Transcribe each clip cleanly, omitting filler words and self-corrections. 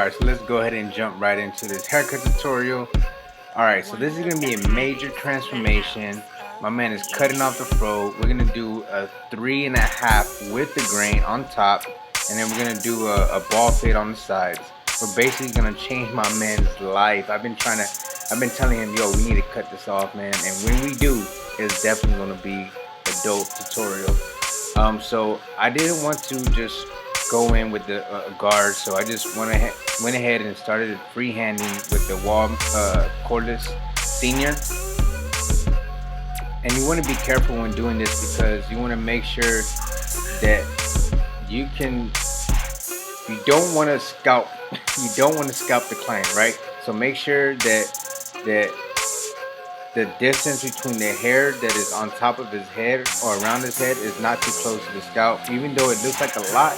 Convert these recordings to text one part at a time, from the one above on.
Alright, so let's go ahead and jump right into this haircut tutorial. Alright, so this is going to be a major transformation. My man is cutting off the fro. We're going to do a 3.5 with the grain on top, and then we're going to do a ball fade on the sides. We're basically going to change my man's life. I've been telling him, yo, we need to cut this off, man, and when we do, it's definitely going to be a dope tutorial. So I didn't want to just go in with the guard, so I just went ahead and started freehanding with the wall cordless senior. And you want to be careful when doing this because you want to make sure that you don't want to scalp the client, right? So make sure that the distance between the hair that is on top of his head or around his head is not too close to the scalp. Even though it looks like a lot,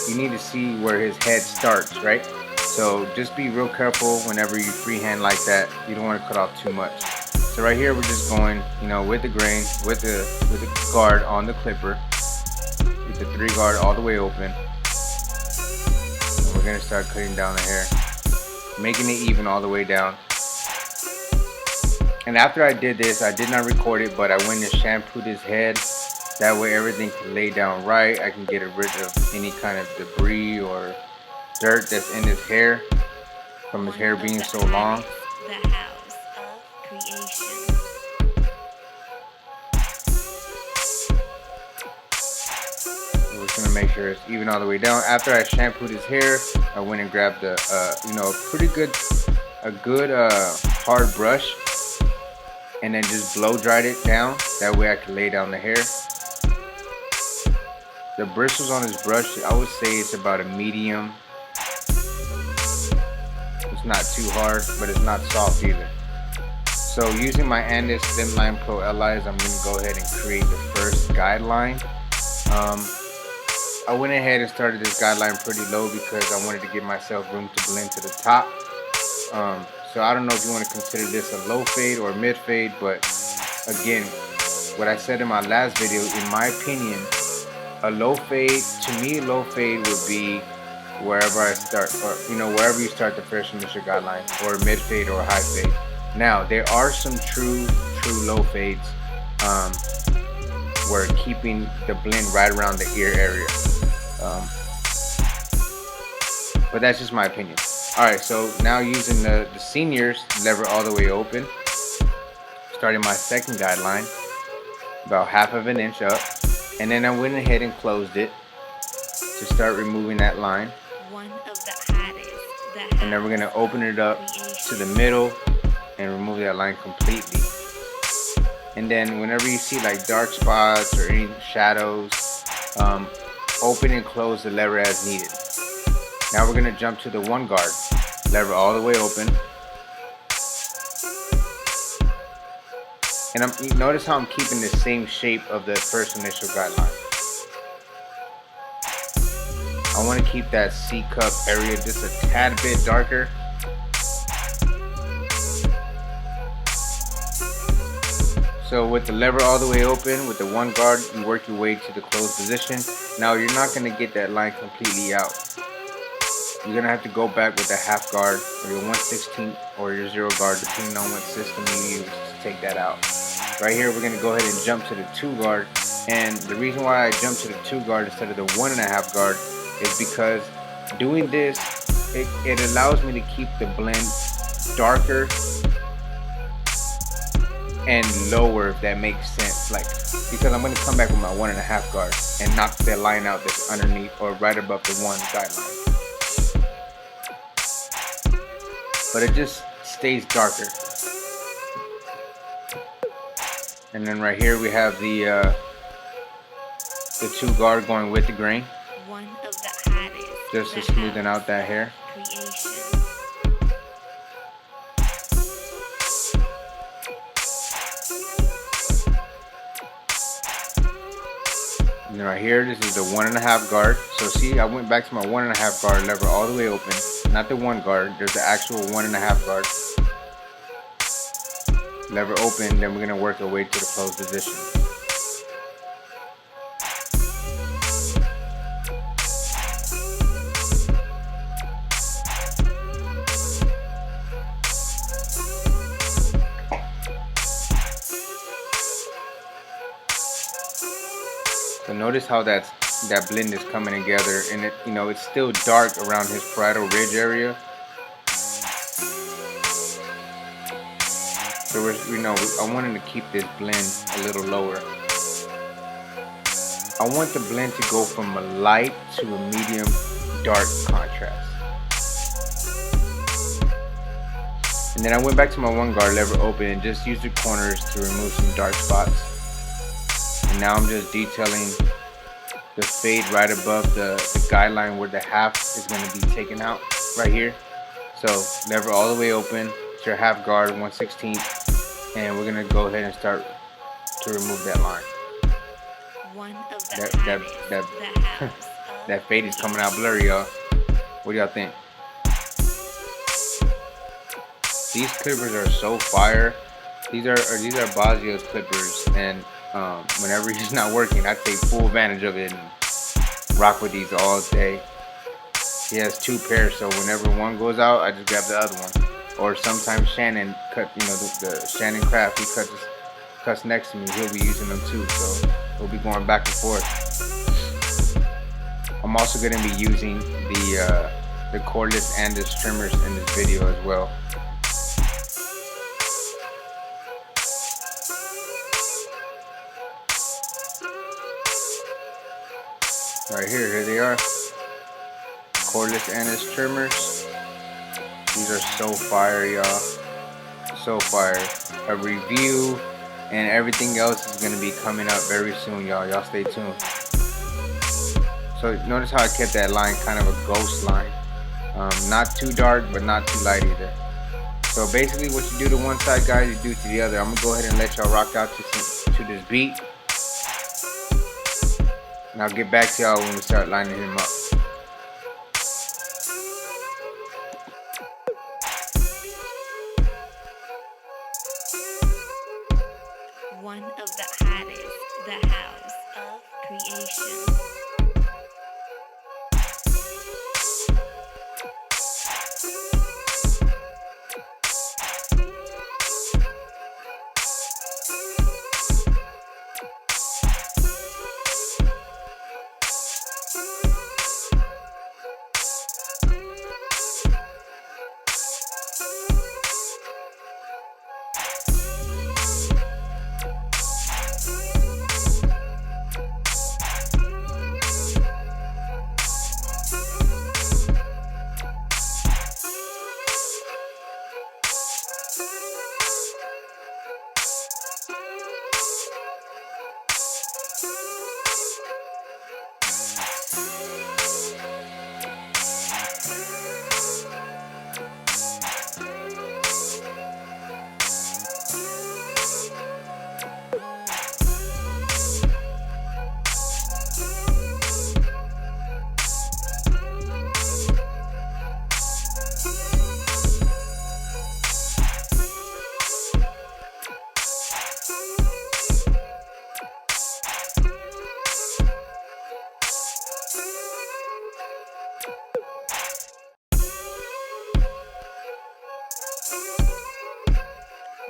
you need to see where his head starts, right? So just be real careful whenever you freehand like that. You don't want to cut off too much. So right here we're just going, with the grain, with the guard on the clipper, with the 3 guard all the way open. And we're gonna start cutting down the hair, making it even all the way down. And after I did this, I did not record it, but I went and shampooed his head. That way everything can lay down right. I can get rid of any kind of debris or dirt that's in his hair from his hair being so long. The house of creation. We're just gonna make sure it's even all the way down. After I shampooed his hair, I went and grabbed a good hard brush, and then just blow dried it down. That way I can lay down the hair. The bristles on his brush, I would say it's about a medium. It's not too hard, but it's not soft either. So using my ANDIS Slimline Pro Allies, I'm going to go ahead and create the first guideline. I went ahead and started this guideline pretty low because I wanted to give myself room to blend to the top. So I don't know if you want to consider this a low fade or mid fade, but again, what I said in my last video, in my opinion, a low fade, to me, low fade would be wherever I start, or wherever you start the first initial guideline, or mid fade or high fade. Now there are some true low fades where keeping the blend right around the ear area, but that's just my opinion. Alright, so now using the seniors lever all the way open, starting my second guideline, about 1/2 inch up, and then I went ahead and closed it to start removing that line. And then we're going to open it up to the middle and remove that line completely. And then whenever you see like dark spots or any shadows, open and close the lever as needed. Now we're going to jump to the 1 guard, lever all the way open. And notice how I'm keeping the same shape of the first initial guideline. I want to keep that C cup area just a tad bit darker. So with the lever all the way open, with the 1 guard, you work your way to the closed position. Now you're not going to get that line completely out. You're going to have to go back with a 1/2 guard or your 1/16 or your 0 guard, depending on what system you use to take that out. Right here we're going to go ahead and jump to the 2 guard, and the reason why I jumped to the 2 guard instead of the 1.5 guard is because doing this, it allows me to keep the blend darker and lower, if that makes sense, because I'm going to come back with my 1.5 guard and knock that line out that's underneath or right above the 1 guideline. But it just stays darker. And then right here we have the 2 guard going with the grain, just to smoothen out that hair. And then right here, this is the 1.5 guard. So see, I went back to my 1.5 guard, lever all the way open, not the 1 guard. There's the actual 1.5 guard. Lever open, then we're going to work our way to the closed position. notice how that blend is coming together, and it, you know, it's still dark around his parietal ridge area. So I wanted to keep this blend a little lower. I want the blend to go from a light to a medium dark contrast. And then I went back to my one guard lever open and just used the corners to remove some dark spots. And now I'm just detailing the fade right above the guideline where the half is going to be taken out right here. So lever all the way open, it's your half guard 1/16, and we're going to go ahead and start to remove that line. That fade is coming out blurry, y'all. What do y'all think? These clippers are so fire. These are Bazio's clippers, and whenever he's not working, I take full advantage of it and rock with these all day. He has 2 pairs, so whenever one goes out, I just grab the other one. Or sometimes Shannon cut, you know, the Shannon Craft, he cuts next to me. He'll be using them too, so we'll be going back and forth. I'm also going to be using the cordless ANDIS trimmers in this video as well. Right here they are. Cordless ANDIS trimmers. These are so fire, y'all. So fire. A review and everything else is going to be coming up very soon, y'all. Y'all stay tuned. So notice how I kept that line kind of a ghost line. Not too dark, but not too light either. So basically what you do to one side, guys, you do to the other. I'm going to go ahead and let y'all rock out to this beat. And I'll get back to y'all when we start lining him up. One of the hottest, the house of creation.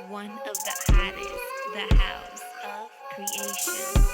One of the hottest, the house of creation.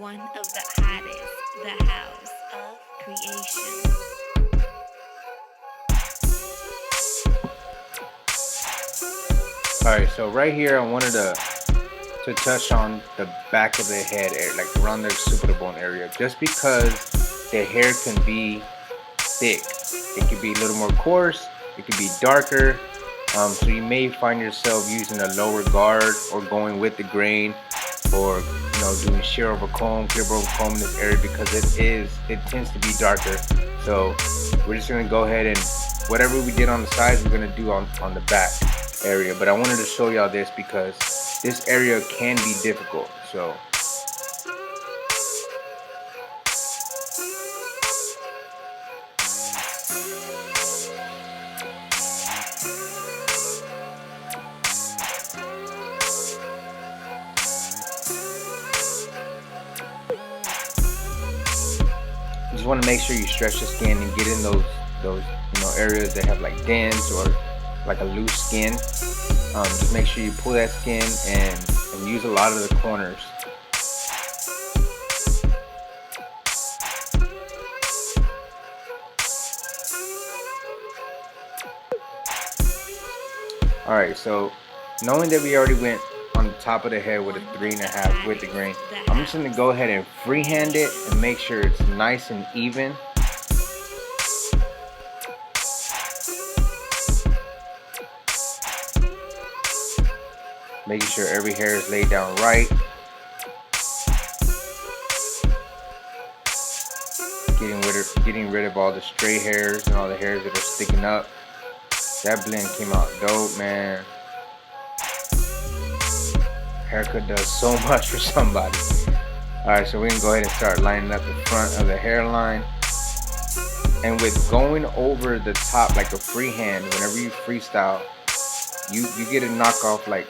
one of the hottest, the house of creation. Alright, so right here I wanted to touch on the back of the head area, like around the occipital bone area, just because the hair can be thick. It could be a little more coarse, it could be darker, so you may find yourself using a lower guard or going with the grain, or doing shear over comb, clip over comb in this area, because it tends to be darker. So we're just gonna go ahead and whatever we did on the sides, we're gonna do on the back area. But I wanted to show y'all this because this area can be difficult. So you just want to make sure you stretch the skin and get in those areas that have like dents or like a loose skin. Just make sure you pull that skin and use a lot of the corners. Alright, so knowing that we already went on the top of the head with a 3.5 with the grain, I'm just going to go ahead and freehand it and make sure it's nice and even. Making sure every hair is laid down right. Getting rid of all the stray hairs and all the hairs that are sticking up. That blend came out dope, man. Haircut does so much for somebody. Alright, so we can go ahead and start lining up the front of the hairline. And with going over the top like a freehand, whenever you freestyle, you get to knock off like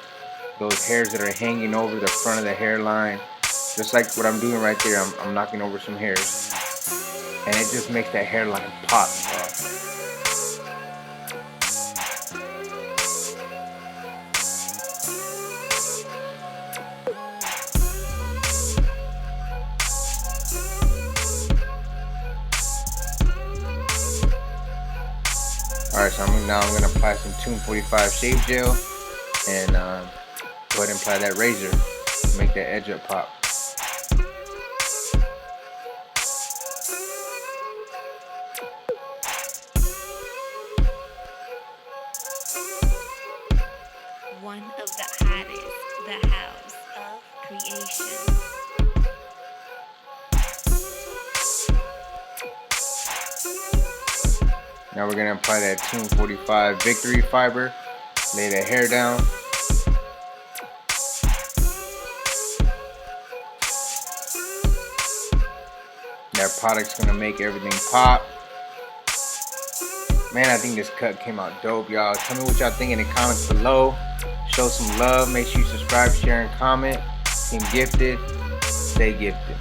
those hairs that are hanging over the front of the hairline. Just like what I'm doing right there, I'm knocking over some hairs. And it just makes that hairline pop, bro. Alright, so now I'm going to apply some 245 shave gel and go ahead and apply that razor to make that edge up pop. One of the hottest, the house of creation. Now we're going to apply that 245 Victory Fiber, lay that hair down. That product's going to make everything pop. Man, I think this cut came out dope, y'all. Tell me what y'all think in the comments below. Show some love. Make sure you subscribe, share, and comment. Team Gifted. Stay gifted.